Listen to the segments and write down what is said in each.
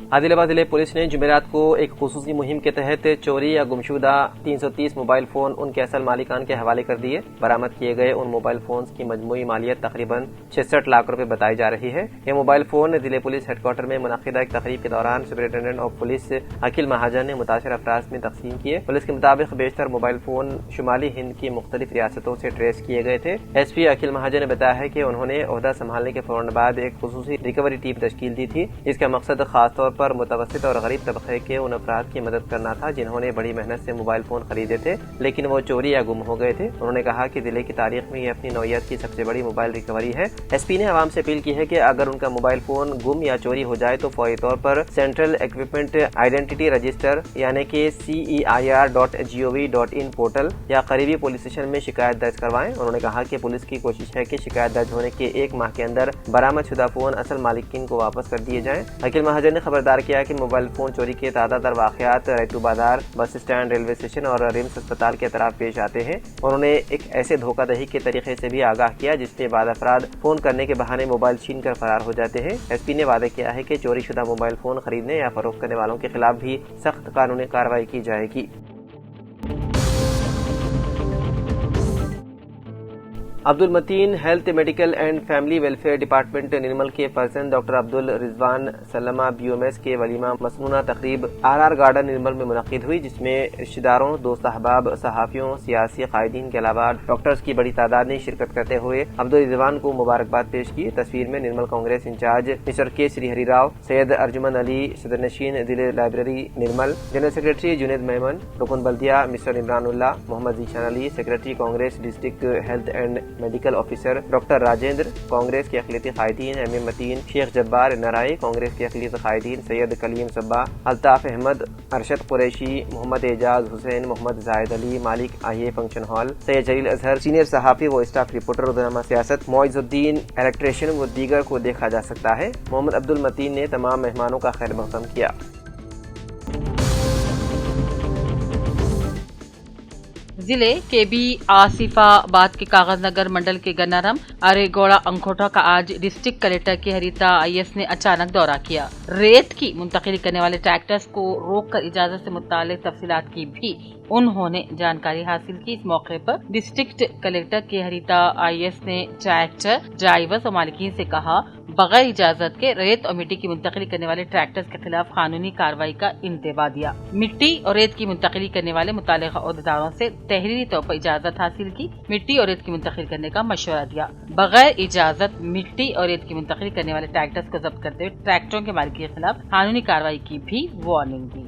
आदिलाबाद जिले पुलिस ने जुमेरात को एक खुसूसी मुहिम के तहत चोरी या गुमशुदा 330 मोबाइल फोन उनके असल मालिकान के हवाले कर दिए। बरामद किए गए उन मोबाइल फोन्स की मजमूई मालियत तकरीबन 66 लाख रुपए बताई जा रही है। ये मोबाइल फोन जिले पुलिस हेडक्वार्टर में मुनक्किदा एक तकरीब के दौरान सुपरिटेंडेंट ऑफ पुलिस अखिल महाजन ने मुतासिर अफराद में तकसीम किए। पुलिस के मुताबिक बेशतर मोबाइल फोन शुमाली हिंद की मुख्तलिफ रियासतों से ट्रेस किए गए थे। SP अखिल महाजन ने बताया है कि उन्होंने ओहदा संभालने के फौरन बाद एक खुसूसी रिकवरी टीम तश्कील दी थी। इसका मकसद खासतौर पर मुतवस्सित और गरीब तबके के उन अफराद की मदद करना था जिन्होंने बड़ी मेहनत से मोबाइल फोन खरीदे थे लेकिन वो चोरी या गुम हो गए थे। उन्होंने कहा कि जिले की तारीख में ये अपनी नौयत की सबसे बड़ी मोबाइल रिकवरी है। SP ने आवाम से अपील की है कि अगर उनका मोबाइल फोन गुम या चोरी हो जाए तो फौरी तौर पर सेंट्रल इक्विपमेंट आइडेंटिटी रजिस्टर यानी कि CEIR.gov.in पोर्टल या करीबी पुलिस स्टेशन में शिकायत दर्ज करवाएं। उन्होंने कहा कि पुलिस की कोशिश है कि शिकायत दर्ज होने के 1 माह के अंदर बरामद शुदा फोन असल मालिकिन को वापस कर दिए जाएं। अखिल महाजन ने खबरदार किया कि मोबाइल फोन चोरी के तादाद वाक़यात रैतू बाजार, बस स्टैंड, रेलवे स्टेशन और रिम्स अस्पताल के तरफ पेश आते हैं। उन्होंने एक ऐसे धोखाधड़ी के तरीके से भी आगाह किया जिसमें बाद अफराद फोन करने के बहाने मोबाइल छीन कर फरार हो जाते हैं। SP ने वादा किया है कि चोरी शुदा मोबाइल फोन खरीदने या फरोख्त करने वालों के खिलाफ भी सख्त कानूनी कार्रवाई की जाएगी। Abdul Matin health medical and family welfare department Nirmal के पर्सन डॉक्टर अब्दुल रिजवान सल्लमा BOMS के वलीमा मसनूना तकरीब RR गार्डन निर्मल में मुनक्किद हुई जिसमें रिश्तेदारों, दोस्त अहबाब, सहाफियों, सियासी कायदीन के अलावा डॉक्टर्स की बड़ी तादाद ने शिरकत करते हुए अब्दुल रिजवान को मुबारकबाद पेश की। तस्वीर में Nirmal Congress incharge mister K Srihari Rao, Syed Arjuman Ali सदरनशीन जिले library Nirmal, general secretary Junaid Memon, रुकन बल्दिया mister Imranullah, Mohammed Zeeshan Ali, secretary Congress district health and medical officer doctor Rajendra, Congress के अक़लियती कायदीन MM मतीन, शेख जब्बार नराई, कांग्रेस के अक़लियती कायदीन सैयद कलीम सब्बा, अल्ताफ अहमद, अरशद कुरैशी, मोहम्मद एजाज हुसैन, मोहम्मद जाहिद अली, मालिक IA फंक्शन हॉल, सैयद जलील अजहर, सीनियर सहाफ़ी व स्टाफ रिपोर्टर, रोज़नामा सियासत, मोइज़ुद्दीन इलेक्ट्रिशियन व दीगर को देखा जा सकता है। मोहम्मद अब्दुल मतीन ने तमाम मेहमानों का खैर मक़दम किया। जिले KB आसिफाबाद के कागज नगर मंडल के गन्नारम अरेगोड़ा अंगोठा का आज डिस्ट्रिक्ट कलेक्टर के हरिता IS ने अचानक दौरा किया। रेत की मुंतकिली करने वाले ट्रैक्टर्स को रोककर इजाजत से मुताल्लिक तफसीलात की भी उन्होंने जानकारी हासिल की। इस मौके पर डिस्ट्रिक्ट कलेक्टर के हरिता IS ने ट्रैक्टर ड्राइवर्स और मालिकीन से कहा बगैर इजाजत के रेत और मिट्टी की मुंतकिली करने वाले ट्रैक्टर्स के खिलाफ कानूनी कार्रवाई का इंतबाह दिया। मिट्टी और रेत की मुंतकिली करने वाले मुताल्लिका ओहदेदारों से तहरीरी तौर पर इजाजत हासिल की। मिट्टी और रेत की मुंतकिली करने का मशवरा दिया। बगैर इजाजत मिट्टी और रेत की मुंतकिली करने वाले ट्रैक्टर्स को जब्त करते हुए ट्रैक्टरों के मालिक के खिलाफ कानूनी कार्रवाई की भी वार्निंग दी।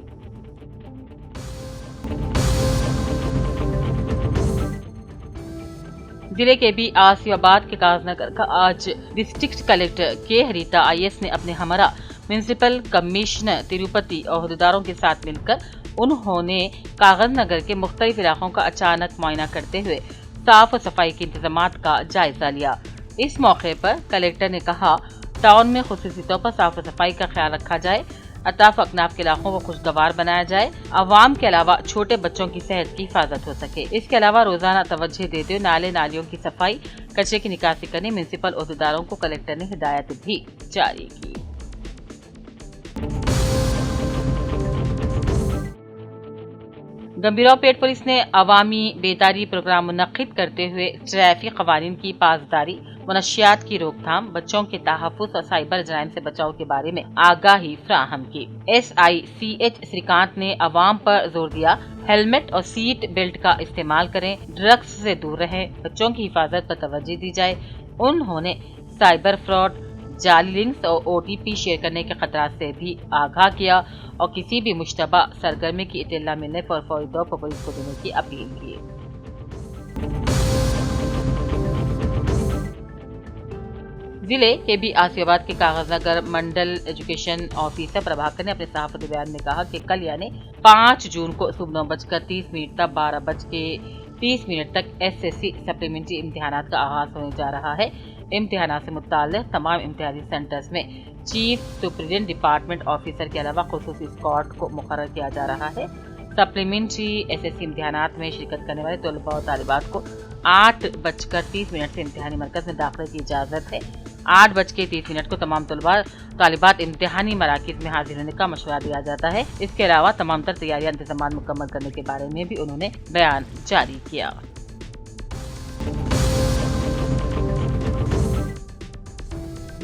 जिले के KB आसिफाबाद के कागजनगर का आज डिस्ट्रिक्ट कलेक्टर के हरिता IS ने अपने हमरा म्युनिसिपल कमिश्नर तिरुपति और अहदेदारों के साथ मिलकर उन्होंने कागजनगर के मुख्तलिफ इलाकों का अचानक मुआयना करते हुए साफ और सफाई के इंतजामात का जायजा लिया। इस मौके पर कलेक्टर ने कहा टाउन में खुसूसी तौर पर साफ और सफाई का ख्याल रखा जाए, अताफ अकनाफ के इलाकों को खुशगवार बनाया जाए, अवाम के अलावा छोटे बच्चों की सेहत की हिफाजत हो सके। इसके अलावा रोजाना तवज्जो देते हुए नाले नालियों की सफाई, कचरे की निकासी करने म्युनिसिपल अहदेदारों को कलेक्टर ने हिदायत भी जारी की। गंभीरावपेट पुलिस ने अवामी बेदारी प्रोग्राम मुनक्किद करते हुए ट्रैफिक कवानीन की पासदारी, मनशियात की रोकथाम, बच्चों के तहफ़्फ़ुज़ और साइबर जराइम से बचाव के बारे में आगाही फ्राहम की। SI CH श्रीकांत ने अवाम पर जोर दिया हेलमेट और सीट बेल्ट का इस्तेमाल करें, ड्रग्स से दूर रहें, बच्चों की हिफाजत पर तवज्जो दी जाए। उन्होंने साइबर फ्रॉड, जाली लिंक्स और OTP शेयर करने के खतरात से भी आगाह किया और किसी भी मुश्तबा सरगर्मी की इत्तला मिलने पर फौरी तौर पर पुलिस को देने की अपील की। जिले KB आसिफाबाद के कागजनगर मंडल एजुकेशन ऑफिसर प्रभाकर ने अपने सहाफती बयान में कहा कि कल यानी 5 जून को सुबह 9:30 तक 12:30 तक SSC सप्लीमेंट्री इम्तिहानात का आगाज होने जा रहा है। इम्तिहानात से मुताल्लिक़ तमाम इम्तिहानी सेंटर्स में चीफ सुपरिटेंडेंट डिपार्टमेंट ऑफिसर के अलावा खुसूसी स्क्वाड को मुकर्रर किया जा रहा है। सप्लीमेंट्री SSC इम्तिहानात में शिरकत करने वाले तलबा और तालिबात को 8:30 से इम्तिहानी मरकज में दाखिले की इजाज़त है। 8:30 को तमाम तलबा तालिबात इम्तिहानी मराकिज़ में हाजिर होने का मशवरा दिया जाता है। इसके अलावा तमाम तर तैयारियां इंतजाम मुकम्मल करने के बारे में भी उन्होंने बयान जारी किया।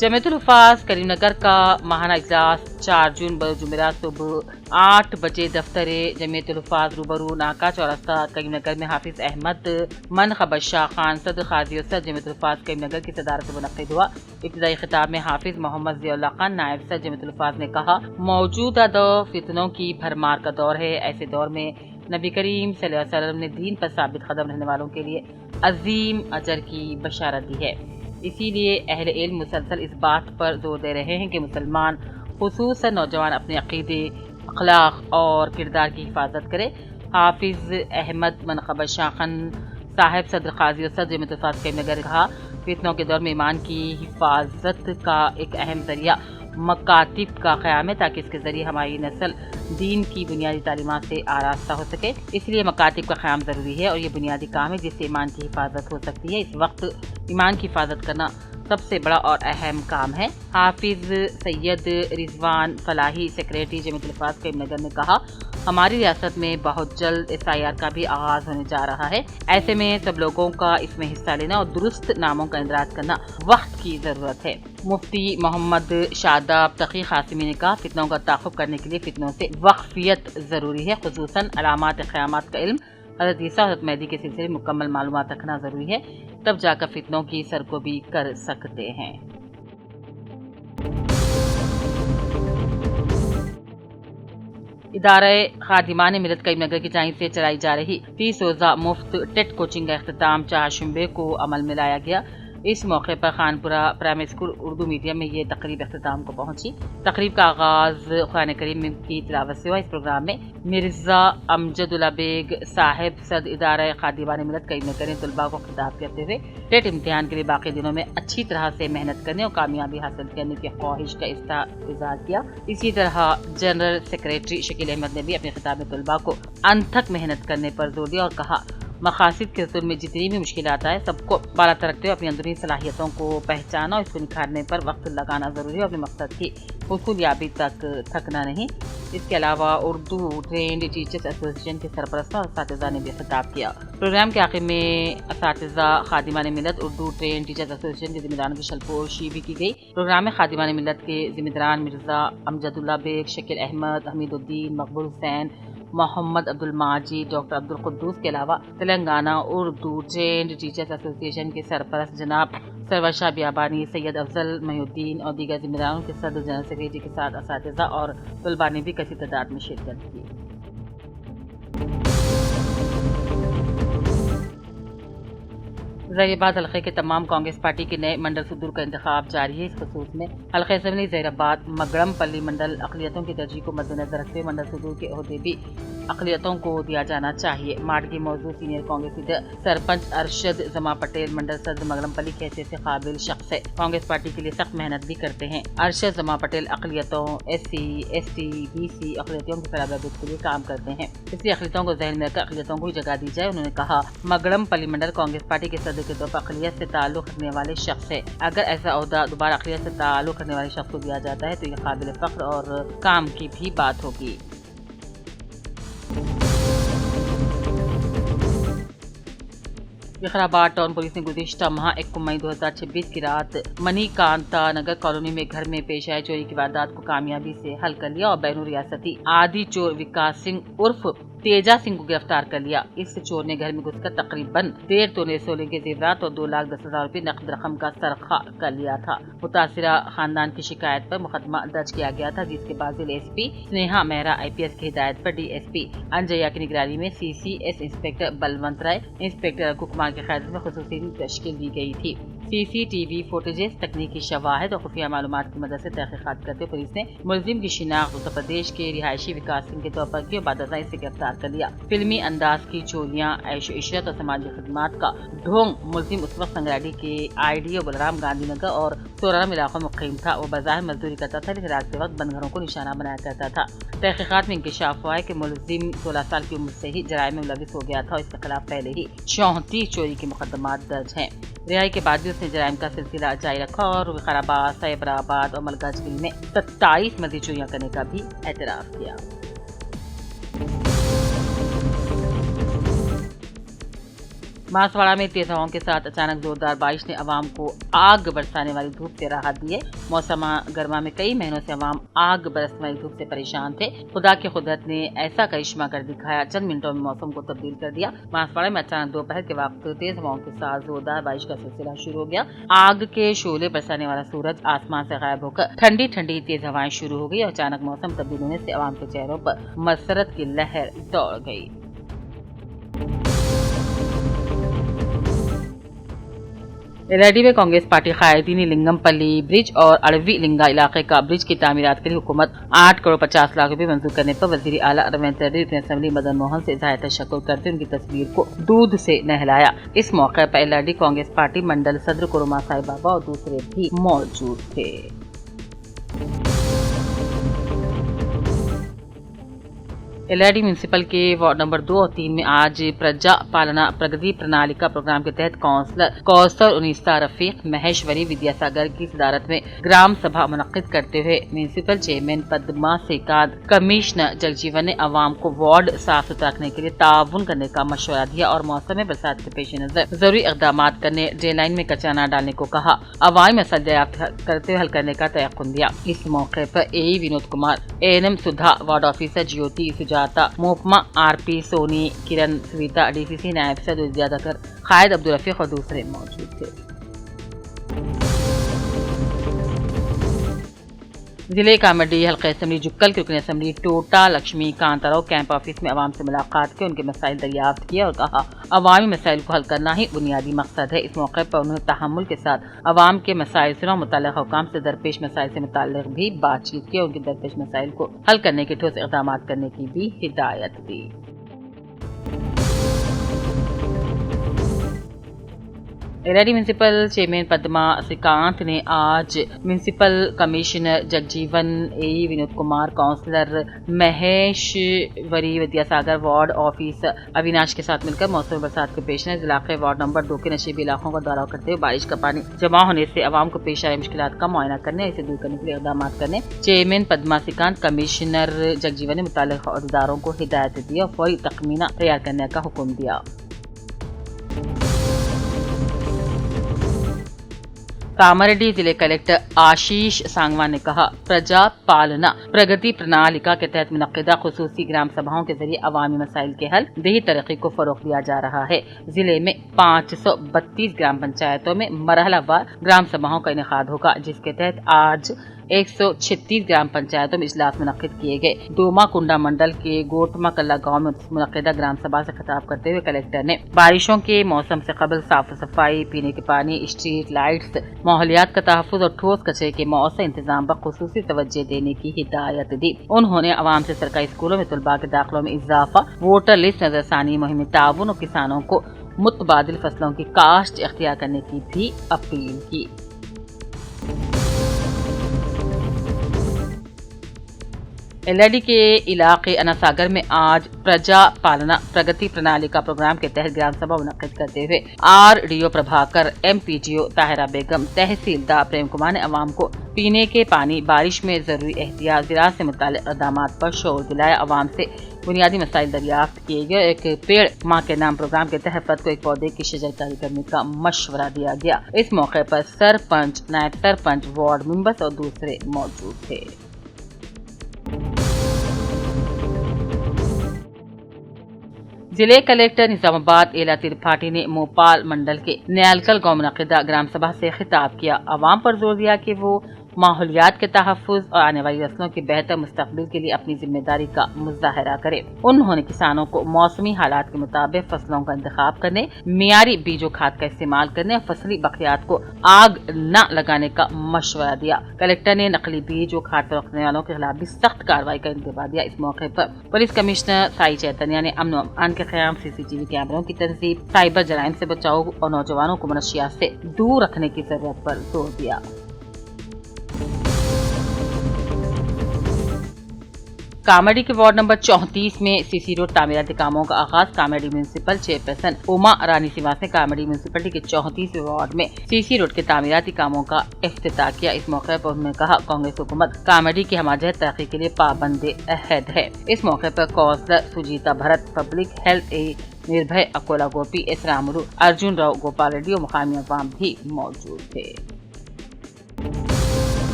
जमीयतुल हुफ़ाज़ करीमनगर का माहाना इजलास 4 जून जुमेरात सुबह 8 बजे दफ्तर जमीयतुल हुफ़ाज़ रूबरू नाका चौरस्ता करीमनगर में हाफिज़ अहमद मनखबत शाह खान सदर क़ाज़ी उसद जमीयतुल हुफ़ाज़ करीमनगर की सदारत से मुनक़्क़िद हुआ। इब्तिदाई खिताब में हाफिज़ मोहम्मद ज़ियाउल्लाह खान नायब सदर जमीयतुल हुफ़ाज़ ने कहा, मौजूदा दौर फितनों की भरमार का दौर है। ऐसे दौर में नबी करीम सल्लल्लाहु अलैहि वसल्लम ने दीन पर साबित कदम रहने वालों के लिए अजीम अजर की बशारत दी है। इसीलिए अहले इल्म मुसलसल इस बात पर जोर दे रहे हैं कि मुसलमान खुसूसन नौजवान अपने अक़ीदे, अखलाक और किरदार की हिफाजत करे। हाफिज़ अहमद मनखबत शाह खान साहिब सदर क़ाज़ी उसद जमीयतुल हुफ़ाज़ करीमनगर ने कहा, फितनों के दौर में ईमान की हिफाजत का एक अहम जरिया मकातिब का क़याम है, ताकि इसके ज़रिए हमारी नस्ल दीन की बुनियादी तालीमात से आरास्ता हो सके। इसलिए मकातिब का क़याम ज़रूरी है और ये बुनियादी काम है जिससे ईमान की हिफाजत हो सकती है। इस वक्त ईमान की हिफाजत करना सबसे बड़ा और अहम काम है। हाफिज़ सैयद रिजवान फलाही सेक्रेटरी जमीयतुल हुफ़ाज़ करीमनगर ने कहा, हमारी रियासत में बहुत जल्द SIR का भी आगाज होने जा रहा है। ऐसे में सब लोगों का इसमें हिस्सा लेना और दुरुस्त नामों का इंदराज करना वक्त की ज़रूरत है। मुफ्ती मोहम्मद शादाब तकी क़ासिमी ने कहा, फितनों का ताक़ुब करने के लिए फितनों से वक़फ़ियत ज़रूरी है, खुसूसन अलामात क़यामत का इल्म, हज़रत ईसा और हज़रत मेहदी के सिलसिले में मुकम्मल मालूमात रखना ज़रूरी है, तब जाकर फितनों की सरकोबी कर सकते हैं। इदारे खादिमान मिलत करीमनगर की जानिब से चलाई जा रही 30 रोज़ा मुफ्त टेट कोचिंग का अख्तिताम 4 शुंबे को अमल में लाया गया। इस मौके पर Khanpura primary school Urdu medium में ये तकरीब अख्तिताम को पहुंची। तकरीब का आगाज कुरान करीम की तिलावत से हुआ। इस प्रोग्राम में मिर्जा अमजदुल्ला बेग साहिब सद इदारा खादिमान मिलत करीमनगर ने तलबा को खिताब करते हुए टेट इम्तिहान के लिए बाकी दिनों में अच्छी तरह से मेहनत करने और कामयाबी हासिल करने की ख्वाहिश का इज़हार किया। इसी तरह जनरल सेक्रेटरी शकील अहमद ने भी अपने खिताब में तलबा को अनथक मेहनत करने पर जोर दिया और कहा, मकासिद के हुसूल में जितनी भी मुश्किलात आए सबको बाला रखते हुए अपनी अंदरूनी सलाहियतों को पहचाना और इसको निखारने पर वक्त लगाना ज़रूरी है और अपने मकसद की हुसूलियाबी तक थकना नहीं। इसके अलावा उर्दू ट्रेंड टीचर्स एसोसिएशन के सरपरस्तों और असातिज़ा ने भी खिताब किया। प्रोग्राम के आखिर में असातिज़ा खादिमान मिलत उर्दू ट्रेंड टीचर्स एसोसिएशन के ज़िम्मेदारों की शलपोशी भी की गई। प्रोग्राम में खादिमान मिलत के ज़िम्मेदारान मिर्जा अमजदुल्ला बेग, शकील अहमद, हमीदुद्दीन, मकबूल हुसैन, मोहम्मद अब्दुल माजिद, डॉक्टर अब्दुल कुद्दूस के अलावा Telangana Urdu trend teachers association के सरपरस्त जनाब सरवर शाह बियाबानी, सैयद अफजल महीउद्दीन और दीगर जिम्मेदारों के सदर जनरल सेक्रेटरी के साथ असातिज़ा और तलबा ने भी कसी तादाद में शिरकत की। ज़हीराबाद हल्के के तमाम कांग्रेस पार्टी के नए मंडल सदूर का इंतखाब जारी है। इस खसूस में हल्के असेंबली ज़हीराबाद मगरमपल्ली मंडल अक़लियतों की तरजीह को मद्देनजर रखते हुए मंडल सदूर के ओहदे भी अक़लियतों को दिया जाना चाहिए। मार्ड की मौजूद सीनियर कांग्रेस लीडर सरपंच अरशद जमा पटेल मंडल सदर मगरमपल्ली की हैसियत से काबिल शख्स है। कांग्रेस पार्टी के लिए सख्त मेहनत भी करते हैं। अरशद जमा पटेल अक़लियतों SC, ST, BC अक़लियतों की बराबरी के लिए काम करते हैं, इसलिए अक़लियतों को ज़हन में रखकर अक़लियतों को ही जगह दी जाए। उन्होंने कहा, मगरमपल्ली मंडल कांग्रेस पार्टी के सदर के तौर पर अक़लियत से ताल्लुक़ रखने वाले शख्स है। अगर ऐसा ओहदा दोबारा अक़लियत से ताल्लुक़ रखने वाले शख्स को दिया जाता है तो ये काबिल फ़ख्र और काम की भी बात होगी। विकाराबाद टाउन पुलिस ने गुज़िश्ता माह 1 मई 2026 की रात मणिकांता नगर कॉलोनी में घर में पेश आए चोरी की वारदात को कामयाबी से हल कर लिया और बैनुर रियासती आदि चोर विकास सिंह उर्फ तेजा सिंह को गिरफ्तार कर लिया। इस चोर ने घर में घुसकर तकरीबन 1.5 तोले सोने के जेवरात और 2,10,000 रुपये नकद रकम का सरखा कर लिया था। मुतासिरा खानदान की शिकायत पर मुकदमा दर्ज किया गया था, जिसके बाद जिले SP स्नेहा मेहरा IPS की हिदायत पर DSP अंजया की निगरानी में CCS इंस्पेक्टर बलवंत राय, इंस्पेक्टर रघु कुमार की क़यादत में खुसूसी तश्कील दी गई थी। CCTV फुटेजेस, तकनीकी शवाहिद और खुफिया मालूमात की मदद से तहकीकात करते हुए पुलिस ने मुलजिम की शिनाख्त उत्तर प्रदेश के रिहायशी विकास सिंह के तौर पर की और बाद इसे गिरफ्तार कर लिया। फिल्मी अंदाज की चोरियां, ऐशो इशरत और समाजी खिदमात का ढोंग मुलजिम उस वक्त संगराडी के IDO बलराम गांधी नगर और सोराराम इलाकों में मुक़ीम था। वो बाजार मजदूरी करता था, लेकिन रात के वक्त बंद घरों को निशाना बनाया करता था। तहकीकात में इंकशाफ हुआ है कि मुलजिम 16 साल की उम्र से ही जराइम में मुलविस हो गया था और इसके खिलाफ पहले ही 34 चोरी के मुकदमात दर्ज हैं। रिहाई के बाद भी उसने जराइम का सिलसिला जारी रखा और विकाराबाद, सैबराबाद और मलकाजगिरी में 27 मजीद चोरियां करने का भी एतराफ किया। बांसवाड़ा में तेज हवाओं के साथ अचानक जोरदार बारिश ने अवाम को आग बरसाने वाली धूप से राहत दी है। मौसम गर्मा में कई महीनों से अवाम आग बरसने वाली धूप से परेशान थे। खुदा की कुदरत ने ऐसा करिश्मा कर दिखाया, चंद मिनटों में मौसम को तब्दील कर दिया। बांसवाड़ा में अचानक दोपहर के वक्त तेज हवाओं के साथ जोरदार बारिश का सिलसिला शुरू हो गया। आग के शोले बरसाने वाला सूरज आसमान से गायब होकर ठंडी ठंडी तेज हवाएं शुरू हो गई और अचानक मौसम तब्दील होने से अवाम के चेहरों पर मसरत की लहर दौड़ गई। एलआईडी में कांग्रेस पार्टी कायदीन लिंगमपल्ली ब्रिज और अड़वी लिंगा इलाके का ब्रिज की तामीरात के लिए हुकूमत 8 करोड़ 50 लाख रुपए मंजूर करने पर वजीर आला रविंद्र रेड्डी ने असेंबली मदन मोहन से इज़हार तशक्कुर करते उनकी तस्वीर को दूध से नहलाया। इस मौके पर एलआईडी कांग्रेस पार्टी मंडल सदर कुरुमा साहिब बाबा और दूसरे भी मौजूद थे। एलआईडी म्यूनिसिपल के वार्ड नंबर 2 और 3 में आज प्रजा पालना प्रगति प्रणालिका प्रोग्राम के तहत काउंसलर कौसर उनीसा रफीक महेश्वरी विद्यासागर की सदारत में ग्राम सभा मुनक्किद करते हुए municipal chairman Padma Sekad, commissioner Jagjivan ने अवाम को वार्ड साफ सुथरा रखने के लिए ताउन करने का मशवरा दिया और मौसम में बरसात के पेश नजर जरूरी इकदाम करने, ड्रेन लाइन में कचरा न डालने को कहा। अवामी मसला दरियाफ्त करते हुए हल करने का तयक्कुन दिया। इस मौके पर AE विनोद कुमार, ANM सुधा, वार्ड ऑफिसर ज्योति मोहम्मा RP सोनी, किरण सविता, DCC नायब सदर ज्यादातर खायद अब्दुल रफीक और दूसरे मौजूद थे। जिले कामडी हल्का असेंबली जुक्कल के रुकन असेंबली टोटा लक्ष्मी कांताराव कैंप ऑफिस में अवाम से मुलाकात की, उनके मसाइल दरियाफ्त किया और कहा अवामी मसाइल को हल करना ही बुनियादी मकसद है। इस मौके पर उन्होंने तहम्मुल के साथ अवाम के मसाइल सुना, मुतल्लिक़ा हुकाम से दरपेश मसाइल से मुताल्लिक़ भी बातचीत की और उनके दरपेश मसाइल को हल करने के ठोस इक़दाम करने की भी हिदायत दी। एलआईडी म्यूनिसिपल चेयरमैन पद्मा श्रीकांत ने आज municipal commissioner Jagjeevan, AE Vinod Kumar, councillor Maheshwari Vidyasagar, ward officer Avinash के साथ मिलकर मौसम बरसात के पेश नज़र इलाके वार्ड नंबर 2 के नशीबी इलाकों का दौरा करते हुए बारिश का पानी जमा होने से अवाम को पेश आए मुश्किलात का मुआयना करने और इसे दूर करने के लिए इक़दाम करने चेयरमैन पद्मा श्रीकांत, कमिश्नर जगजीवन ने मुताल्लिक़ा अहदेदारों को हिदायत दी और फौरी तखमीना तैयार करने का हुक्म दिया। कामारेड्डी जिले कलेक्टर आशीष सांगवान ने कहा प्रजा पालना प्रगति प्रणालिका के तहत मुनक्किदा खुसूसी ग्राम सभाओं के जरिए अवामी मसाइल के हल देही तरक्की को फरोग दिया जा रहा है। जिले में 532 ग्राम पंचायतों में मरहलावार ग्राम सभाओं का इनेकाद होगा, जिसके तहत आज 136 ग्राम पंचायतों में इजलास मुनक्किद किए गए। दोमा कुंडा मंडल के गोटमा कल्ला गांव में मुनक्किदा ग्राम सभा से खिताब करते हुए कलेक्टर ने बारिशों के मौसम से कबल साफ सफाई, पीने के पानी, स्ट्रीट लाइट्स, माहौलियात का तहफ़्फ़ुज़ और ठोस कचरे के मौसम इंतजाम पर खुसूसी तवज्जो देने की हिदायत दी। उन्होंने अवाम से सरकारी स्कूलों में तलबा के दाखिलों में इजाफा, वोटर लिस्ट नजरसानी मुहिम ताउन और किसानों को मुतबादिल फसलों की काश्त इख्तियार करने की भी अपील की। एलआईडी के इलाके अनासागर में आज प्रजा पालना प्रगति प्रणालिका प्रोग्राम के तहत ग्राम सभा मुनक्किद करते हुए RDO प्रभाकर, MPTO ताहिरा बेगम, तहसीलदार प्रेम कुमार ने अवाम को पीने के पानी, बारिश में जरूरी एहतियात, ज़राअत से मुताल्लिक़ इक़दामात पर शोर दिलाया। अवाम से बुनियादी मसाइल दरियाफ्त किए गए। एक पेड़ माँ के नाम प्रोग्राम के तहत फर्द को एक पौधे की शजरकारी करने का मशवरा दिया गया। इस मौके पर सरपंच, नायब सरपंच, वार्ड मेंबर्स और दूसरे मौजूद थे। जिले कलेक्टर निजामाबाद एला त्रिपाठी ने मोपाल मंडल के न्यालकल गांव मुनक्किदा ग्राम सभा से खिताब किया। अवाम पर जोर दिया कि वो ماحولیات کے تحفظ اور آنے والی نسلوں کے بہتر مستقبل کے لیے اپنی ذمہ داری کا مظاہرہ کرے۔ انہوں نے کسانوں کو موسمی حالات کے مطابق فصلوں کا انتخاب کرنے، معیاری بیج و کھاد کا استعمال کرنے اور فصلی بقیات کو آگ نہ لگانے کا مشورہ دیا۔ کلکٹر نے نقلی بیج و کھاد فروخت والوں کے خلاف بھی سخت کارروائی کا انتباہ دیا۔ اس موقع پر پولیس کمشنر سائی چیتنیا نے امن و امان کے قیام، CCTV کیمروں کی تنصیب، سائبر جرائم سے بچاؤ اور نوجوانوں کو منشیات سے دور رکھنے کی ضرورت پر زور دیا۔ کامرڈی کے وارڈ نمبر 34 میں CC روڈ تعمیراتی کاموں کا آغاز۔ کامرڈی میونسپل چیئرپرسن اما رانی سواس نے کامرڈی میونسپلٹی کے 34 وارڈ میں CC روڈ کے تعمیراتی کاموں کا افتتاح کیا۔ اس موقع پر انہوں نے کہا، کانگریس حکومت کامرڈی کی ہمہ ترقی کے لیے پابند عہد ہے۔ اس موقع پر councillor Sujitha Bharat, public health Nirbhay Akola Gopi, S Ramulu, Arjun Rao, Gopal Reddy اور مقامی عوام بھی موجود تھے۔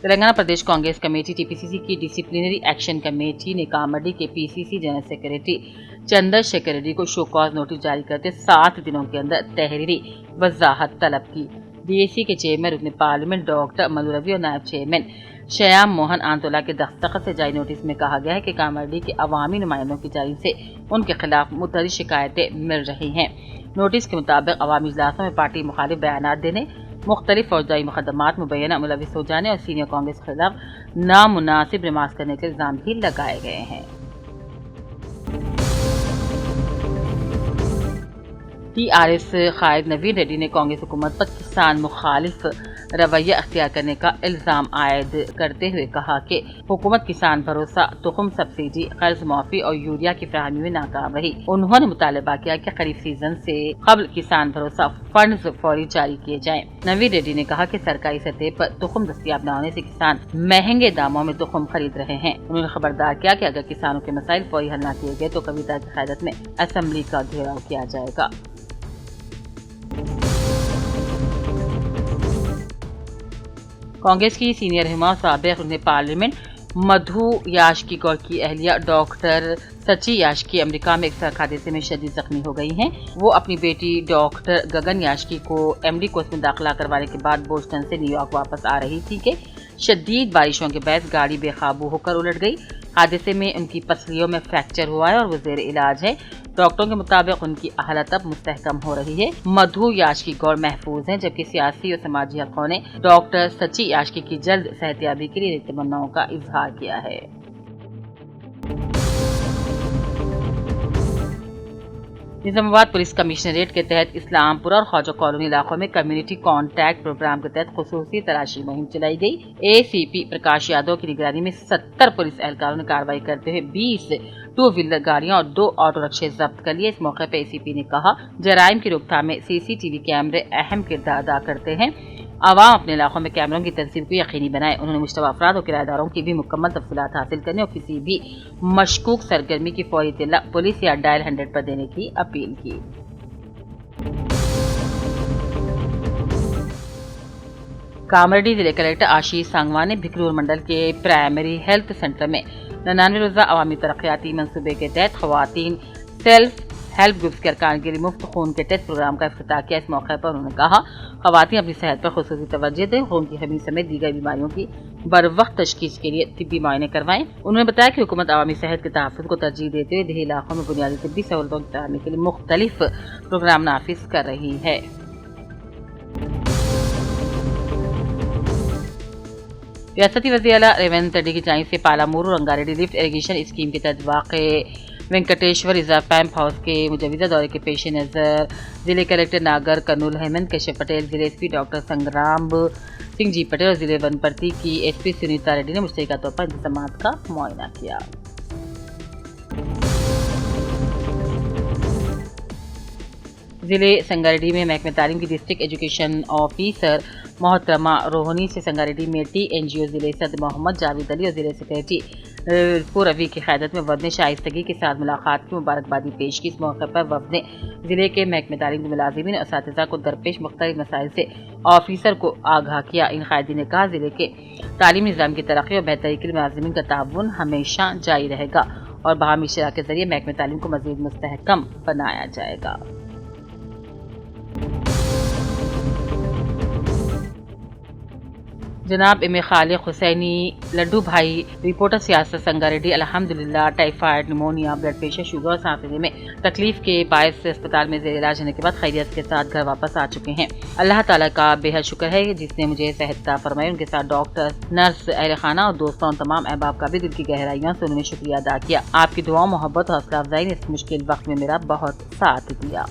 تلنگانہ پردیش کانگریس کمیٹی TPCC کی ڈسپلنری ایکشن کمیٹی نے کامرڈی کے PCC general secretary Chandra Shekhar Reddy کو شو کاز نوٹس جاری کرتے 7 دنوں کے اندر تحریری وضاحت طلب کی۔ DAC کے چیئرمین رکن پارلیمنٹ ڈاکٹر ملو روی اور نائب چیئرمین شیام موہن آنتولا کے دستخط سے جاری نوٹس میں کہا گیا ہے کہ کامرڈی کے عوامی نمائندوں کی جانب سے ان کے خلاف متعدد شکایتیں مل رہی ہیں۔ نوٹس کے مطابق عوامی اجلاسوں میں پارٹی مخالف بیانات دینے، مختلف فوجداری مقدمات مبینہ ملوث ہو جانے اور سینئر کانگریس کے خلاف نامناسب ریمارکس کرنے کے الزام بھی لگائے گئے ہیں۔ TRS قائد نوین ریڈی نے کانگریس حکومت پر کسان مخالف رویہ اختیار کرنے کا الزام عائد کرتے ہوئے کہا کہ حکومت کسان بھروسہ تخم سبسڈی، قرض معافی اور یوریا کی فراہمی میں ناکام رہی۔ انہوں نے مطالبہ کیا کہ خریف سیزن سے قبل کسان بھروسہ فنڈز فوری جاری کیے جائیں۔ نوین ریڈی نے کہا کہ سرکاری سطح پر تخم دستیاب نہ ہونے سے کسان مہنگے داموں میں تخم خرید رہے ہیں۔ انہوں نے خبردار کیا کہ اگر کسانوں کے مسائل فوری حل نہ کیے گئے تو کویتا کی قیادت میں اسمبلی کا گھیراؤ کیا جائے گا۔ کانگریس کی سینئر رہنما سابق رکن پارلیمنٹ مدھو یاشکی گوڑ کی اہلیہ ڈاکٹر سچی یاشکی امریکہ میں ایک سڑک حادثے میں شدید زخمی ہو گئی ہیں۔ وہ اپنی بیٹی ڈاکٹر گگن یاشکی کو MD کورس میں داخلہ کروانے کے بعد بوسٹن سے نیو یارک واپس آ رہی تھی کہ شدید بارشوں کے باعث گاڑی بے قابو ہو کر الٹ گئی۔ حادثے میں ان کی پسلیوں میں فریکچر ہوا ہے اور وہ زیر علاج ہے۔ ڈاکٹروں کے مطابق ان کی حالت اب مستحکم ہو رہی ہے۔ مدھو یاشکی گوڑ محفوظ ہیں، جبکہ سیاسی اور سماجی حلقوں نے ڈاکٹر سچی یاشکی کی جلد صحتیابی کے لیے تمناؤں کا اظہار کیا ہے۔ نظام آباد پولیس کمشنریٹ کے تحت اسلام پورہ اور خواجہ کالونی علاقوں میں کمیونٹی کانٹیکٹ پروگرام کے تحت خصوصی تلاشی مہم چلائی گئی۔ ACP پرکاش یادو کی نگرانی میں 70 پولیس اہلکاروں نے کارروائی کرتے ہوئے 20 ٹو ویلر گاڑیاں اور 2 آٹو رکشے ضبط کر لیے۔ اس موقع پر ACP نے کہا، جرائم کی روک تھام میں CCTV کیمرے اہم کردار ادا کرتے ہیں۔ عوام اپنے علاقوں میں کیمروں کی تنصیب کو یقینی بنائے۔ انہوں نے مشتبہ افراد اور کرایہ داروں کی بھی مکمل تفصیلات حاصل کرنے اور کسی بھی مشکوک سرگرمی کی فوری اطلاع پولیس یا ڈائل 100 پر دینے کی اپیل کی۔ کامرڈی ضلع کلکٹر آشیش سانگوان نے بھکرور منڈل کے پرائمری ہیلتھ سینٹر میں 99 روزہ عوامی ترقیاتی منصوبے کے تحت خواتین سیلف ہیلپ گروپس کے ارکان کے لیے مفت خون کے ٹیسٹ پروگرام کا افتتاح کیا۔ اس موقع پر انہوں نے کہا، خواتین اپنی صحت پر خصوصی توجہ دیں، خون کی کمی سمیت دیگر بیماریوں کی بروقت تشخیص کے لیے طبی معائنے کروائیں۔ انہوں نے بتایا کہ حکومت عوامی صحت کے تحفظ کو ترجیح دیتے ہوئے دیہی علاقوں میں بنیادی طبی سہولتوں کی فراہمی کے لیے مختلف پروگرام نافذ کر رہی ہے۔ ریاستی وزیر اعلیٰ ریونت ریڈی کی جانب سے Palamuru Rangareddy lift irrigation scheme کے تحت واقع وینکٹیشور ریزرو پمپ ہاؤس کے مجوزہ دورے کے پیش نظر ضلع کلکٹر ناگر کرنول ہیمنت کشیپ پٹیل، ضلع SP ڈاکٹر سنگرام سنگھ جی پٹیل اور ضلع ونپرتی کی SP سنیتا ریڈی نے مشترکہ طور پر انتظامات کا معائنہ کیا۔ ضلع سنگاریڈی میں محکمہ تعلیم کی ڈسٹرکٹ ایجوکیشن آفیسر محترمہ روہنی سے سنگاریڈی میں TNGO ضلع صدر محمد جاوید علی اور ضلع سیکریٹری رپو روی کی قیادت میں وفد نے شائستگی کے ساتھ ملاقات کی مبارکبادی پیش کی۔ اس موقع پر وفد نے ضلع کے محکمہ تعلیم کے ملازمین اور اساتذہ کو درپیش مختلف مسائل سے آفیسر کو آگاہ کیا۔ ان قائدین نے کہا، ضلع کے تعلیمی نظام کی ترقی اور بہتری کے لیے ملازمین کا تعاون ہمیشہ جاری رہے گا اور باہمی شراکت کے ذریعے محکمہ تعلیم کو مزید مستحکم بنایا جائے گا۔ جناب ام خالق حسینی لڈو بھائی رپورٹر سیاست سنگاریڈی الحمدللہ typhoid pneumonia blood pressure sugar اور سانس لینے میں تکلیف کے باعث سے اسپتال میں زیر علاج ہونے کے بعد خیریت کے ساتھ گھر واپس آ چکے ہیں۔ اللہ تعالیٰ کا بے حد شکر ہے جس نے مجھے صحت عطا فرمائی۔ ان کے ساتھ ڈاکٹر، نرس، اہل خانہ اور دوستوں اور تمام احباب کا بھی دل کی گہرائیوں سے انہوں نے شکریہ ادا کیا۔ آپ کی دعاؤں، محبت اور حوصلہ افزائی نے اس مشکل وقت میں میرا بہت ساتھ دیا۔